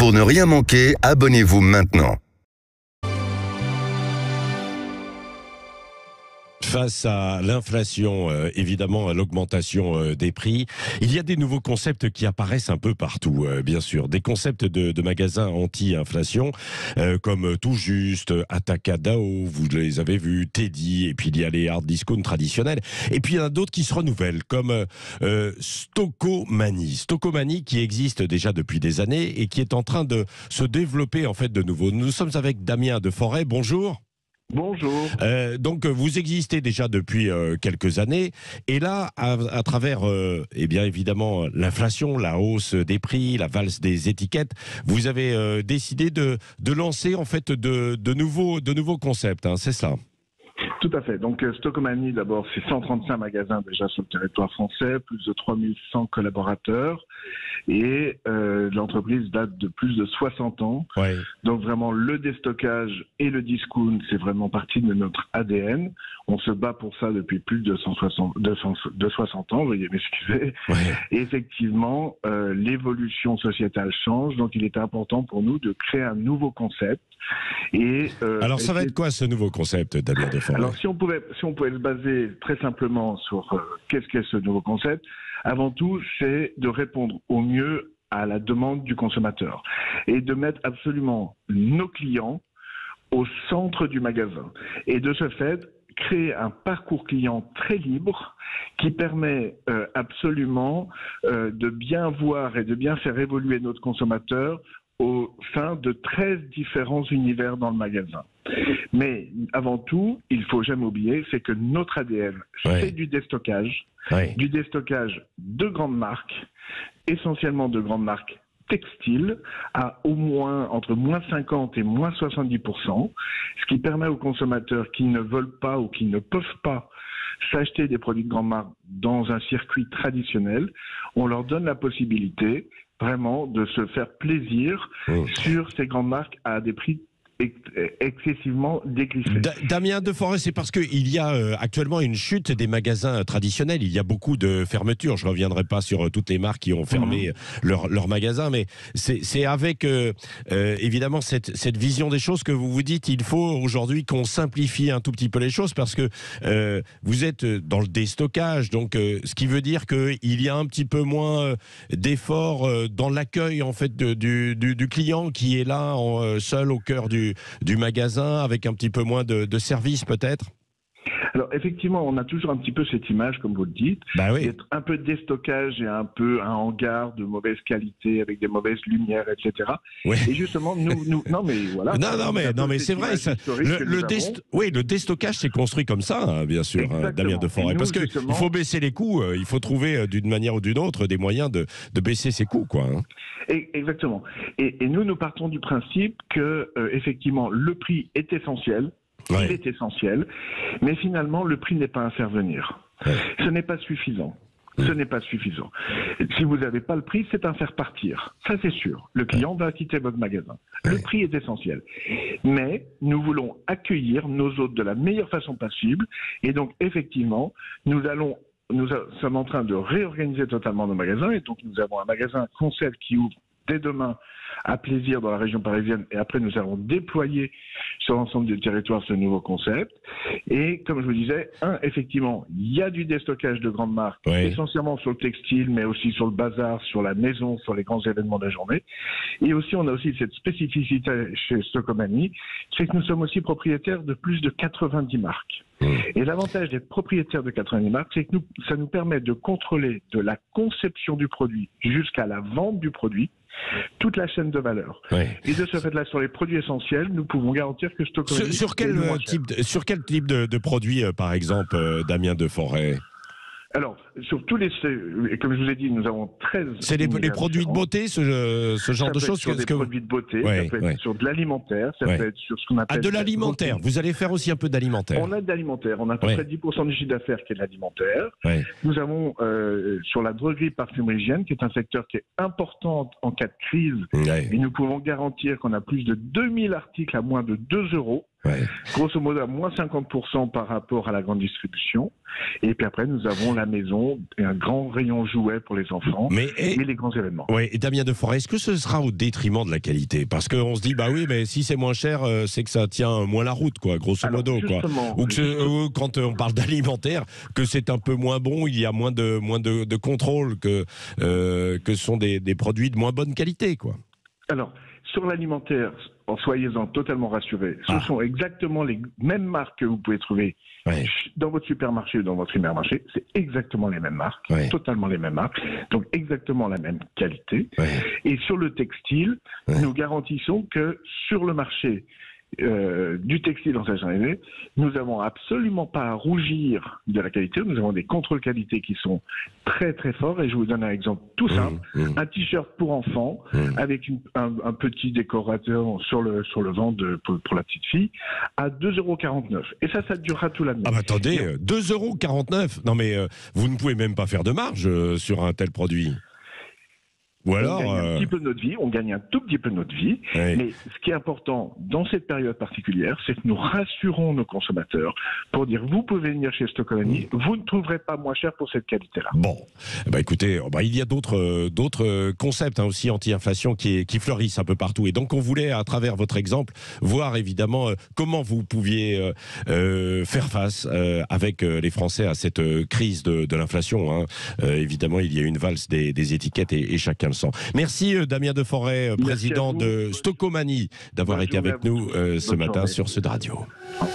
Pour ne rien manquer, abonnez-vous maintenant. Face à l'inflation, évidemment à l'augmentation des prix, il y a des nouveaux concepts qui apparaissent un peu partout, bien sûr. Des concepts de magasins anti-inflation, comme Tout Juste, Atacadao, vous les avez vus, Teddy, et puis il y a les hard discount traditionnels. Et puis il y en a d'autres qui se renouvellent, comme Stocomanie. Stocomanie qui existe déjà depuis des années et qui est en train de se développer en fait de nouveau. Nous sommes avec Damien Deforest, bonjour. Bonjour. Donc vous existez déjà depuis quelques années et là à travers eh bien évidemment l'inflation, la hausse des prix, la valse des étiquettes, vous avez décidé de lancer en fait de nouveaux concepts, hein, c'est ça? Tout à fait. Donc Stocomanie, d'abord, c'est 135 magasins déjà sur le territoire français, plus de 3100 collaborateurs et l'entreprise date de plus de 60 ans. Ouais. Donc vraiment, le déstockage et le discount, c'est vraiment partie de notre ADN. On se bat pour ça depuis plus de 60 ans, veuillez m'excuser. Ouais. Et effectivement, l'évolution sociétale change, donc il était important pour nous de créer un nouveau concept. Et, alors ça va être quoi ce nouveau concept, Damien Deforest? Alors si on pouvait se baser très simplement sur qu'est-ce qu'est ce nouveau concept, avant tout c'est de répondre au mieux à la demande du consommateur et de mettre absolument nos clients au centre du magasin. Et de ce fait, créer un parcours client très libre qui permet absolument de bien voir et de bien faire évoluer notre consommateur au sein de 13 différents univers dans le magasin. Mais avant tout, il ne faut jamais oublier, c'est que notre ADN, c'est du déstockage, du déstockage de grandes marques, essentiellement de grandes marques textiles, à au moins entre moins 50 et moins 70%, ce qui permet aux consommateurs qui ne veulent pas ou qui ne peuvent pas s'acheter des produits de grande marque dans un circuit traditionnel, on leur donne la possibilité vraiment de se faire plaisir sur ces grandes marques à des prix excessivement décrissés. Damien Deforest, c'est parce qu'il y a actuellement une chute des magasins traditionnels. Il y a beaucoup de fermetures. Je ne reviendrai pas sur toutes les marques qui ont fermé leurs magasins, mais c'est avec évidemment cette vision des choses que vous vous dites il faut aujourd'hui qu'on simplifie un tout petit peu les choses parce que vous êtes dans le déstockage, donc ce qui veut dire qu'il y a un petit peu moins d'efforts dans l'accueil en fait du client qui est là seul au cœur du magasin, avec un petit peu moins de service peut-être? Alors effectivement, on a toujours un petit peu cette image, comme vous le dites, d'être un peu de déstockage et un peu un hangar de mauvaise qualité avec des mauvaises lumières, etc. Ouais. Et justement, nous, non mais voilà. Non mais c'est vrai. Ça, le déstockage c'est construit comme ça, hein, bien sûr, hein, Damien Deforest, parce que il faut baisser les coûts, il faut trouver d'une manière ou d'une autre des moyens de baisser ses coûts, quoi. Hein. Exactement. Et nous partons du principe que effectivement le prix est essentiel. Il est essentiel, mais finalement, le prix n'est pas à faire venir. Ce n'est pas suffisant. Ce n'est pas suffisant. Si vous n'avez pas le prix, c'est un faire partir. Ça, c'est sûr. Le client va quitter votre magasin. Le prix est essentiel. Mais nous voulons accueillir nos hôtes de la meilleure façon possible. Et donc, effectivement, nous sommes en train de réorganiser totalement nos magasins. Et donc, nous avons un magasin concept qui ouvre dès demain à Plaisir dans la région parisienne, et après nous allons déployer sur l'ensemble du territoire ce nouveau concept. Et comme je vous disais, effectivement, il y a du déstockage de grandes marques, essentiellement sur le textile, mais aussi sur le bazar, sur la maison, sur les grands événements de la journée. Et aussi, on a aussi cette spécificité chez Stocomanie, c'est que nous sommes aussi propriétaires de plus de 90 marques. Et l'avantage d'être propriétaire de 90 marques, c'est que ça nous permet de contrôler de la conception du produit jusqu'à la vente du produit, toute la chaîne de valeur. Et de ce fait-là, sur les produits essentiels, nous pouvons garantir que Stocomanie... Sur quel type de produit, par exemple, Damien Deforest? Alors, sur tous les... Comme je vous ai dit, nous avons 13... C'est les produits de beauté, ce genre de choses? Ça peut être sur des produits de beauté, ça peut être sur de l'alimentaire, ça peut être sur ce qu'on appelle... Ah, de l'alimentaire. Vous allez faire aussi un peu d'alimentaire? On a de l'alimentaire. On a à peu près 10% du chiffre d'affaires qui est de l'alimentaire. Nous avons sur la droguerie, parfumerie, hygiène, qui est un secteur qui est important en cas de crise. Et nous pouvons garantir qu'on a plus de 2000 articles à moins de 2 euros. Ouais. Grosso modo, à moins 50% par rapport à la grande distribution. Et puis après, nous avons la maison et un grand rayon jouets pour les enfants et les grands événements. Oui, et Damien Deforest, est-ce que ce sera au détriment de la qualité? Parce qu'on se dit, bah oui, mais si c'est moins cher, c'est que ça tient moins la route, quoi, grosso modo. Quoi. Ou que quand on parle d'alimentaire, que c'est un peu moins bon, il y a moins de contrôle, que ce sont des produits de moins bonne qualité, quoi. Alors, sur l'alimentaire, soyez-en totalement rassurés. Ce sont exactement les mêmes marques que vous pouvez trouver dans votre supermarché ou dans votre hypermarché. C'est exactement les mêmes marques, totalement les mêmes marques, donc exactement la même qualité. Et sur le textile, nous garantissons que sur le marché du textile en stationnerie, nous n'avons absolument pas à rougir de la qualité. Nous avons des contrôles qualité qui sont très très forts. Et je vous donne un exemple tout simple. Un t-shirt pour enfant avec un petit décorateur sur le ventre pour la petite fille à 2,49 €. Et ça durera tout l'année. Ah bah attendez, 2,49 €. Non mais vous ne pouvez même pas faire de marge sur un tel produit. Ou alors, on gagne un petit peu de notre vie, on gagne un tout petit peu de notre vie, mais ce qui est important dans cette période particulière, c'est que nous rassurons nos consommateurs pour dire vous pouvez venir chez Stoccolani, vous ne trouverez pas moins cher pour cette qualité-là. Bon, bah écoutez, il y a d'autres concepts aussi anti-inflation qui fleurissent un peu partout, et donc on voulait à travers votre exemple voir évidemment comment vous pouviez faire face avec les Français à cette crise de l'inflation. Hein. Évidemment, il y a une valse des étiquettes et chacun le sent. Merci Damien Deforest, président de Stoccolani, d'avoir été avec nous ce matin sur Sud Radio.